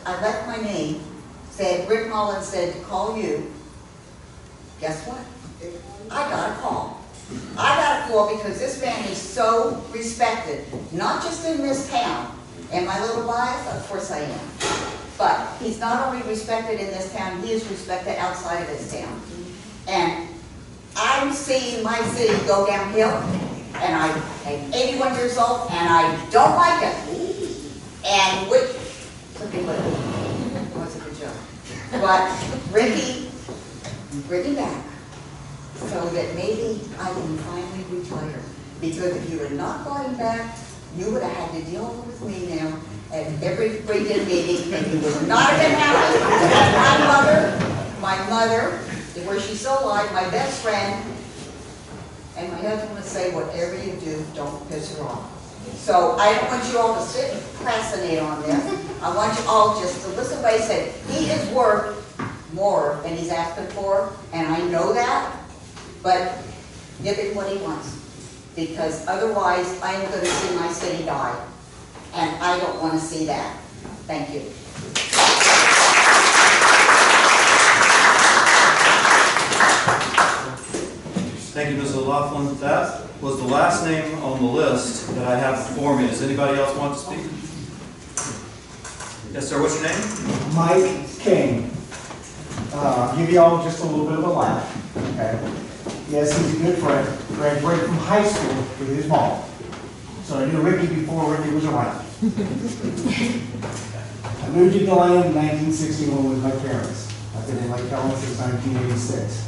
I left my name, said, Rick Mullins said to call you. Guess what? I got a call. I got a call because this man is so respected, not just in this town. Am I a little biased? Of course I am. But he's not only respected in this town, he is respected outside of this town. And I'm seeing my city go downhill, and I'm 81 years old, and I don't like it. And which, something like that was a good joke. But Ricky, bring me back so that maybe I can finally retire. Because if you had not brought him back, you would have had to deal with me now at every freaking meeting, and you would not have been happy. And my mother, where she's still alive, my best friend, and my husband would say, whatever you do, don't piss her off. So I don't want you all to sit and procrastinate on this. I want you all just to listen to what he said. He is worth more than he's asking for, and I know that, but give him what he wants. Because otherwise, I am going to see my city die. And I don't want to see that. Thank you. Thank you, Ms. O'Loughlin. That was the last name on the list that I have before me. Does anybody else want to speak? Yes, sir. What's your name? Mike King. I'll give you all just a little bit of a laugh. Okay. Yes, he's a good friend. Graduated from high school with his mom. So I knew Ricky before Ricky was around. I moved to Deland in 1961 with my parents. I've been in Lake Helen since 1986.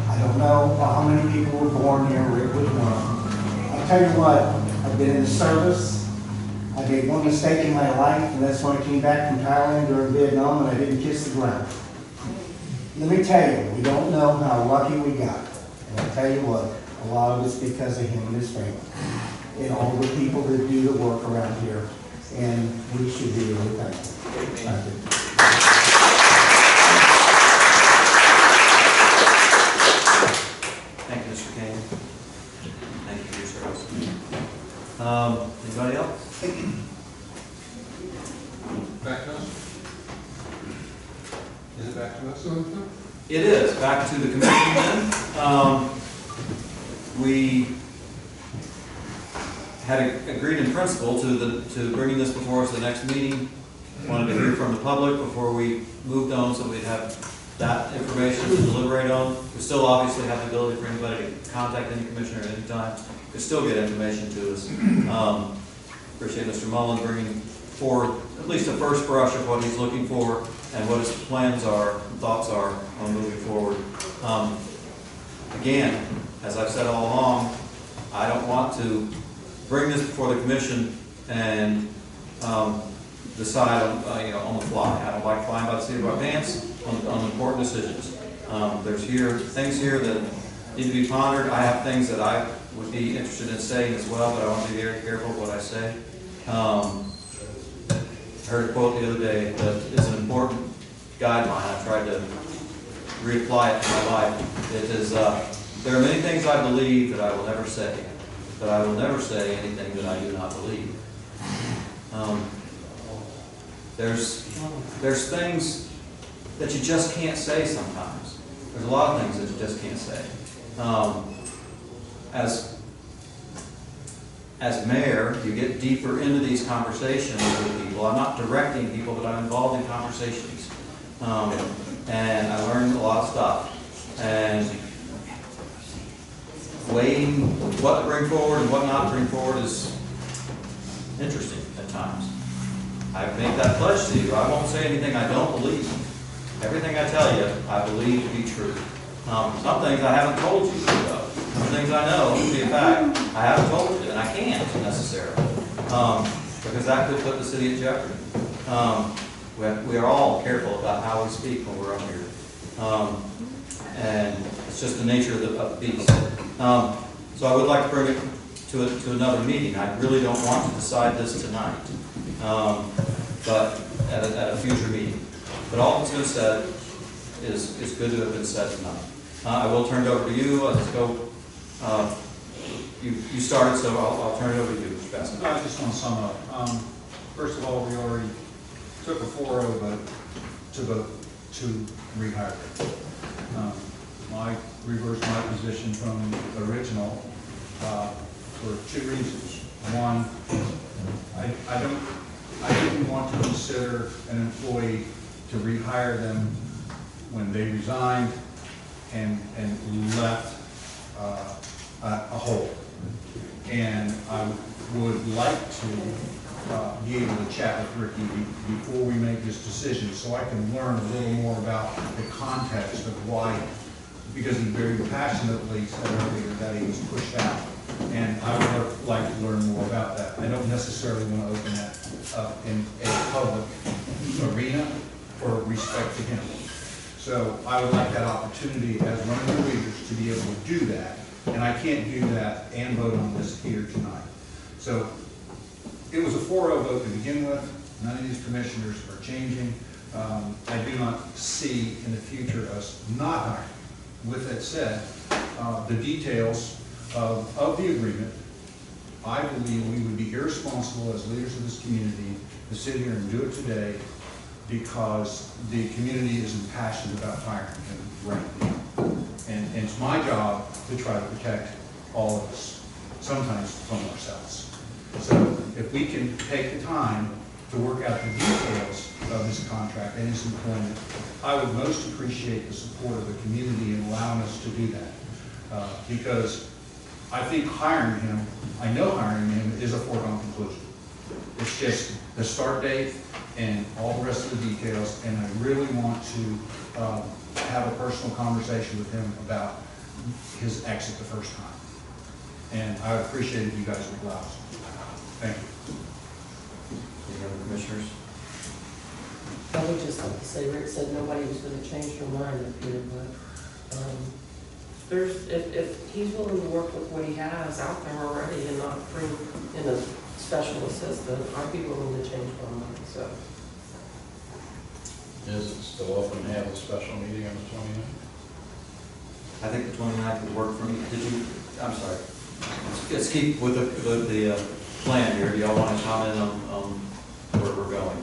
I don't know how many people were born here. Rick was one. I'll tell you what, I've been in the service. I made one mistake in my life, and that's when I came back from Thailand during Vietnam and I didn't kiss the ground. Let me tell you, we don't know how lucky we got. And I'll tell you what, a lot of it's because of him and his family. And all the people that do the work around here. And we should be really thankful. Thank you. Thank you, Mr. Kane. Thank you for your service. Anybody else? Back to us? Is it back to us? It is. Back to the commission then. We had agreed in principle to bringing this before us the next meeting. Wanted to hear from the public before we moved on so we'd have that information to deliberate on. We still obviously have the ability for anybody to contact any commissioner at any time. Could still get information to us. Appreciate Mr. Mullen bringing forward at least a first brush of what he's looking for and what his plans are, and thoughts are on moving forward. Again, as I've said all along, I don't want to bring this before the commission and decide on the fly. I don't like flying by the seat of our pants on important decisions. There's things here that need to be pondered. I have things that I would be interested in saying as well, but I want to be very careful what I say. I heard a quote the other day that is an important guideline. I tried to reapply it to my life. It is, there are many things I believe that I will never say, but I will never say anything that I do not believe. There's things that you just can't say sometimes. There's a lot of things that you just can't say. As mayor, you get deeper into these conversations with people. I'm not directing people, but I'm involved in conversations. And I learned a lot of stuff. And weighing what to bring forward and what not to bring forward is interesting at times. I make that pledge to you. I won't say anything I don't believe. Everything I tell you, I believe to be true. Some things I haven't told you about. Some things I know to be a fact, I haven't told you, and I can't necessarily, because that could put the city at jeopardy. We are all careful about how we speak when we're up here, and it's just the nature of the beast. So I would like to bring it to another meeting. I really don't want to decide this tonight, but at a future meeting. But all that's been said is good to have been said tonight. I will turn it over to you. Let's go. You started, so I'll turn it over to you, Mr. Bassett. I just want to sum up. First of all, we already took a 4-0 vote to rehire him. I reversed my position from the original for 2 reasons. One, I didn't want to consider an employee to rehire them when they resigned and left a hole. And I would like to be able to chat with Ricky before we make this decision, so I can learn a little more about the context of why, because he very passionately said earlier that he was pushed out. And I would like to learn more about that. I don't necessarily want to open that up in a public arena for respect to him. So I would like that opportunity as one of the leaders to be able to do that. And I can't do that and vote on this here tonight. So it was a 4-0 vote to begin with. None of these commissioners are changing. I do not see in the future us not hiring. With that said, the details of the agreement, I believe we would be irresponsible as leaders of this community to sit here and do it today because the community is impassioned about hiring him right now. And it's my job to try to protect all of us, sometimes from ourselves. So if we can take the time to work out the details of his contract and his employment, I would most appreciate the support of the community in allowing us to do that. Because I think hiring him, I know hiring him is a foregone conclusion. It's just the start date and all the rest of the details, and I really want to have a personal conversation with him about his exit the first time. And I would appreciate if you guys would allow us. Thank you. Any other commissioners? I would just like to say, Rick said nobody was gonna change their mind up here, but, if he's willing to work with what he has out there already and not bring in a special assistant, I'd be willing to change my mind, so. Is it still open to have a special meeting on the 29th? I think the 29th would work for me. Did you, I'm sorry. Let's keep with the plan here. Do y'all want to comment on where we're going?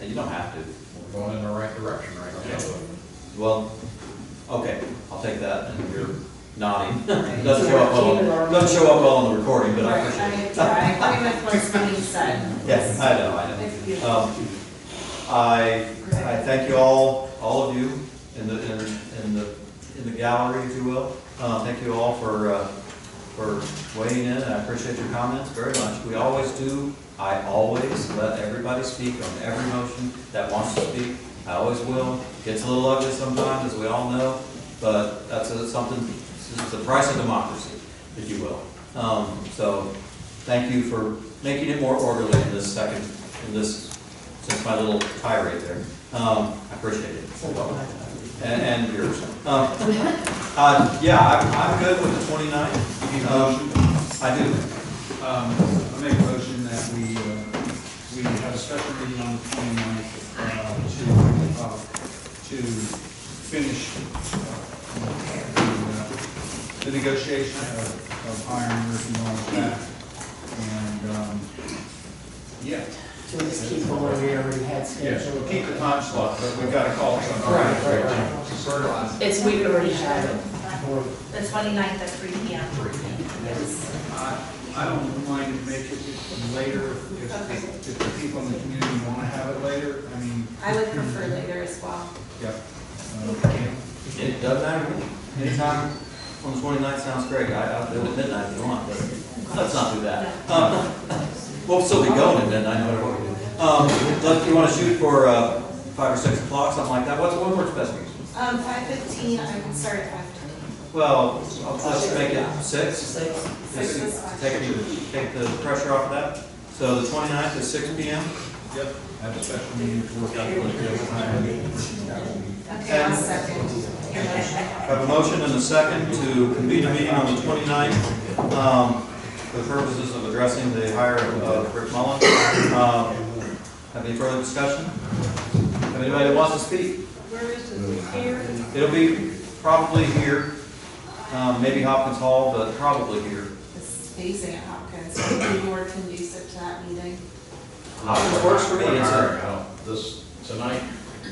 And you don't have to. We're going in the right direction right now. Well, okay, I'll take that, and you're nodding. Doesn't show up well on the recording, but I appreciate it. I agree with what's being said. Yes, I know. It's beautiful. I thank you all of you in the gallery, if you will. Thank you all for weighing in, and I appreciate your comments very much. We always do. I always let everybody speak on every motion that wants to speak. I always will. Gets a little ugly sometimes, as we all know, but that's something. It's the price of democracy, if you will. So, thank you for making it more orderly in this since my little tirade there. I appreciate it. And yours. Yeah, I'm good with the 29th. I do. I make a motion that we have a special meeting on the 29th to finish the negotiation of hiring Ricky Mullins back. And, yeah. So let's keep going where we already had Yes, scheduled. we'll keep the time slot, but we've got to call it something. Right. It's, we already had it. The 29th at 3 p.m. I don't mind to make it later if the people in the community want to have it later. I mean. I would prefer later as well. Yeah. It doesn't matter to me. Anytime on the 29th sounds great. I'll do it at midnight if you want, but let's not do that. We'll still be going at midnight, no matter what we do. You want to shoot for 5 or 6 o'clock, something like that? What works best for you? 5:15, I would start at 5:15. Well, let's make it 6. 6. Six is fine. Take the pressure off of that. So the 29th is 6 p.m. Yep. Have a special meeting to work out what it is. Okay, I'll second your motion. I have a motion and a second to convene a meeting on the 29th for the purposes of addressing the hire of Rick Mullins. Have any further discussion? Have anybody that wants to speak? Where is it? Here? It'll be probably here, maybe Hopkins Hall, but probably here. The spacing at Hopkins would be more conducive to that meeting. It works for me. We're It's hiring. a- I don't-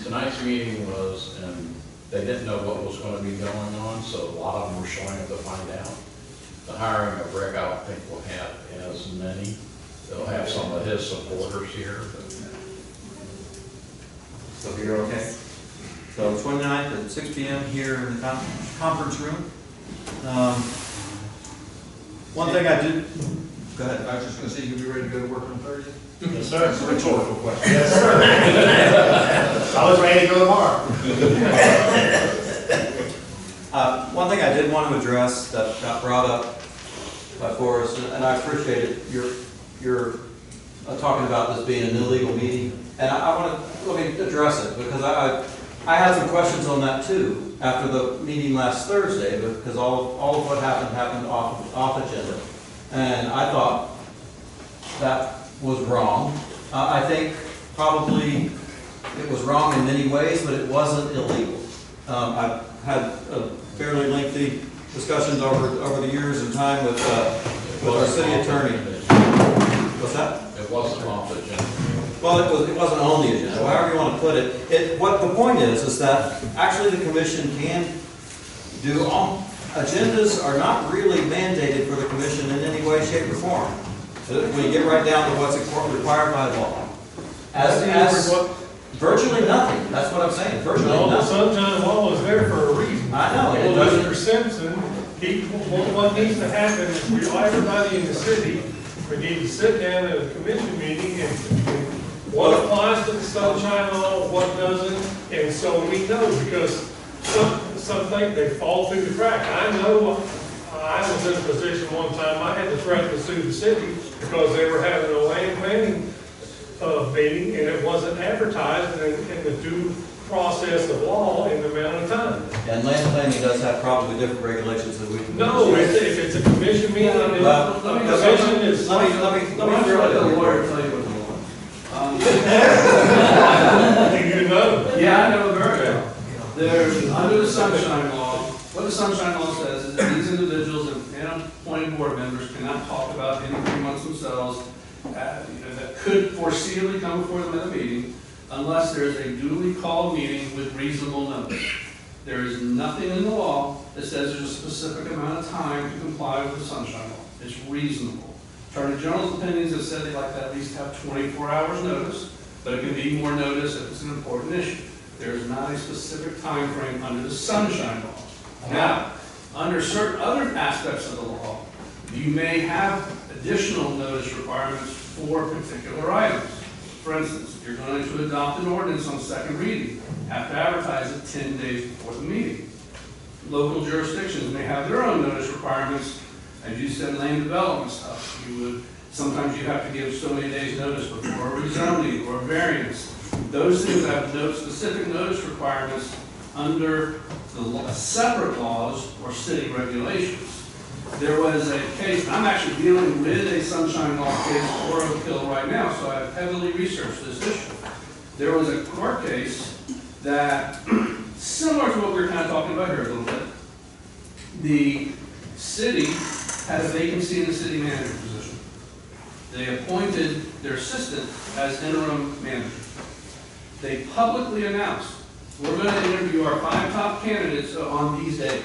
tonight's meeting was, and they didn't know what was gonna be going on, so a lot of them were showing up to find out. The hiring of Rick, I don't think will have as many. They'll have some of his supporters here, but So you're okay? So 29th at 6 PM here in the conference room. One thing I did, go ahead. I was just gonna say, you'll be ready to go to work on Thursday? Yes, sir. It's a rhetorical question. Yes, sir. I was ready to go tomorrow. One thing I did want to address that got brought up by Forrest, and I appreciate it, you're talking about this being an illegal meeting, and I want to, let me address it, because I had some questions on that too, after the meeting last Thursday, because all of what happened off agenda, and I thought that was wrong. I think probably it was wrong in many ways, but it wasn't illegal. I've had fairly lengthy discussions over the years and time with our city attorney. What's that? it wasn't off the agenda. Well, it wasn't on the agenda, however you want to put it. What the point is that actually the commission can do, agendas are not really mandated for the commission in any way, shape, or form. When you get right down to what's required by law. As virtually nothing, that's what I'm saying, virtually All the nothing. sunshine law is there for a reason. I know, it Well, doesn't, Mr. Simpson, what needs to happen is we, everybody in the city, we need to sit down at a commission meeting and what applies to the sunshine law, what doesn't, and so we know, because some think they fall through the crack. I know, I was in a position one time, I had to threaten to sue the city because they were having a land planning meeting, and it wasn't advertised in the due process of law in the amount of time. and land planning does have probably different regulations that we can. No, if it's a commission meeting, Well, the commission is. Let me throw it in here. You know. Yeah, I know very well. There's, under the sunshine law, what the sunshine law says is that these individuals and appointed board members cannot talk about anything amongst themselves, that could foreseeably come before them at a meeting, unless there is a duly called meeting with reasonable notice. There is nothing in the law that says there's a specific amount of time to comply with the sunshine law. It's reasonable. Attorney General's opinions have said they'd like to at least have 24 hours notice, but it can be more notice if it's an important issue. There is not a specific time frame under the sunshine law. Now, under certain other aspects of the law, you may have additional notice requirements for particular items. For instance, if you're going to adopt an ordinance on second reading, have to advertise it 10 days before the meeting. Local jurisdictions may have their own notice requirements. As you said, land development stuff, sometimes you have to give so many days notice before a rezoning or a variance. Those things have specific notice requirements under the separate laws or city regulations. There was a case, and I'm actually dealing with a sunshine law case for Oak Hill right now, so I've heavily researched this issue. There was a court case that, similar to what we were kind of talking about here a little bit, the city had a vacancy in the city manager position. They appointed their assistant as interim manager. They publicly announced, we're going to interview our 5 top candidates on these days,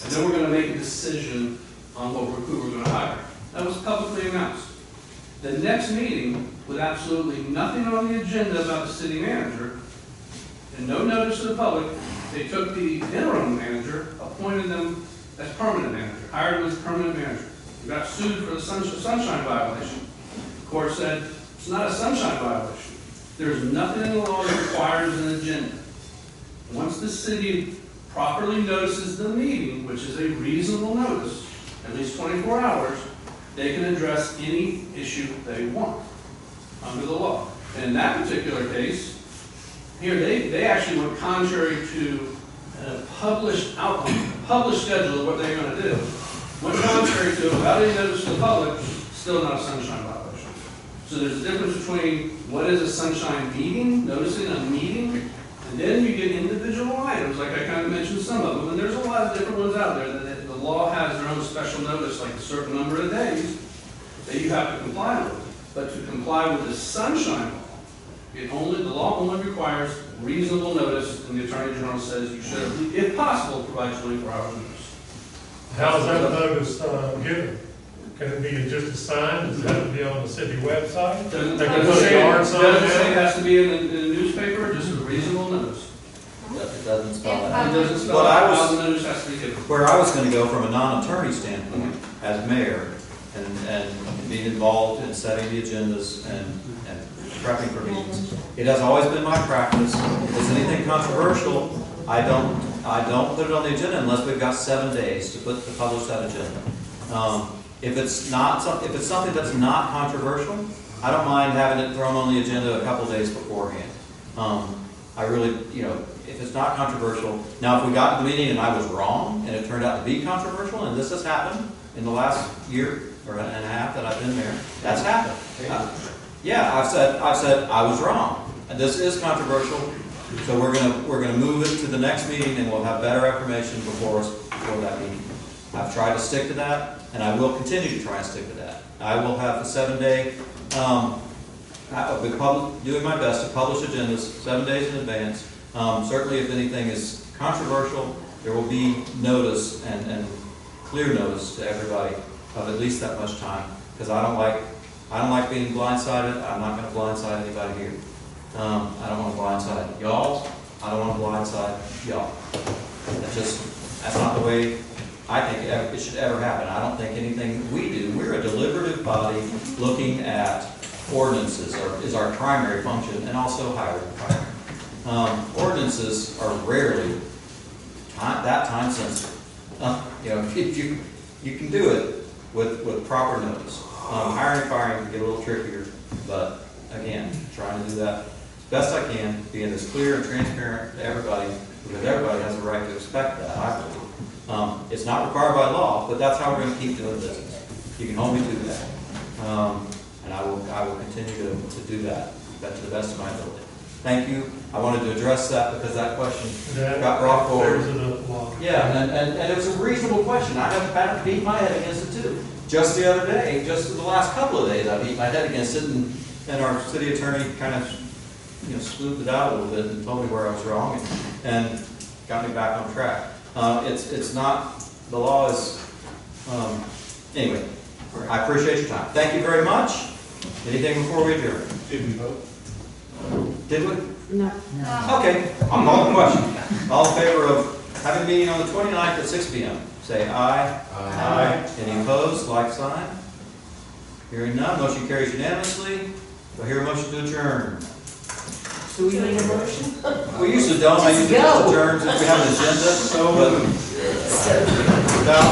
and then we're going to make a decision on who we're going to hire. That was publicly announced. The next meeting, with absolutely nothing on the agenda about the city manager, and no notice to the public, they took the interim manager, appointed them as permanent manager, hired him as permanent manager. He got sued for the sunshine violation. The court said, it's not a sunshine violation. There's nothing in the law that requires an agenda. Once the city properly notices the meeting, which is a reasonable notice, at least 24 hours, they can address any issue they want under the law. And in that particular case, here they actually went contrary to a published schedule of what they're going to do. Went contrary to, without any notice to the public, still not a sunshine violation. So there's a difference between what is a sunshine meeting, noticing a meeting, and then you get individual items, like I kind of mentioned some of them, and there's a lot of different ones out there that the law has their own special notice, like a certain number of days that you have to comply with. But to comply comply with the sunshine law, the law only requires reasonable notice, and the Attorney General says you should, if possible, provide 24 hours notice. How's that notice given? Can it be just a sign? Does it have to be on the city website? Doesn't They can put a yard sign doesn't say it out? has to be in a newspaper, just a reasonable notice. It doesn't spell It that. doesn't spell But I out was- how the notice has to be given. Where I was gonna go from a non-attorney standpoint, as mayor, and being involved in setting the agendas and prepping for meetings, it has always been my practice, if there's anything controversial, I don't put it on the agenda unless we've got 7 days to publish that agenda. If it's something that's not controversial, I don't mind having it thrown on the agenda a couple days beforehand. I really, if it's not controversial. Now, if we got to the meeting and I was wrong, and it turned out to be controversial, and this has happened in the last year and a half that I've been there, that's happened. Yeah, I've said I was wrong, and this is controversial, so we're gonna move it to the next meeting, and we'll have better information before that meeting. I've tried to stick to that, and I will continue to try and stick to that. I will have the 7-day, I'll be doing my best to publish agendas 7 days in advance. Certainly if anything is controversial, there will be notice and clear notice to everybody of at least that much time, because I don't like being blindsided. I'm not gonna blindside anybody here. I don't wanna blindside y'all. I don't wanna blindside y'all. That's not the way I think it should ever happen. I don't think anything we do, we're a deliberative body looking at ordinances is our primary function, and also highway department. Ordinances are rarely that time sensitive. You can do it with proper notice. Hiring and firing can get a little trickier, but again, trying to do that as best I can, being as clear and transparent to everybody, because everybody has a right to expect that, I believe. It's not required by law, but that's how we're going to keep doing business. You can only do that. And I will continue to do that to the best of my ability. Thank you. I wanted to address that because that question got brought forward. Yeah, and it was a reasonable question. I have beat my head against it too. Just the other day, just in the last couple of days, I beat my head against it, and our city attorney kind of smoothed it out a little bit and told me where I was wrong and got me back on track. It's not, the law is, anyway, I appreciate your time. Thank you very much. Anything before we adjourn? Did we vote? Did we? No. Okay, I'll call the question. All in favor of having a meeting on the 29th at 6 p.m., say aye. Aye. Any opposed, like sign? Hearing none, motion carries unanimously. Do I hear a motion to adjourn? Do we need a motion? We usually don't, I usually just adjourn if we have an agenda, but without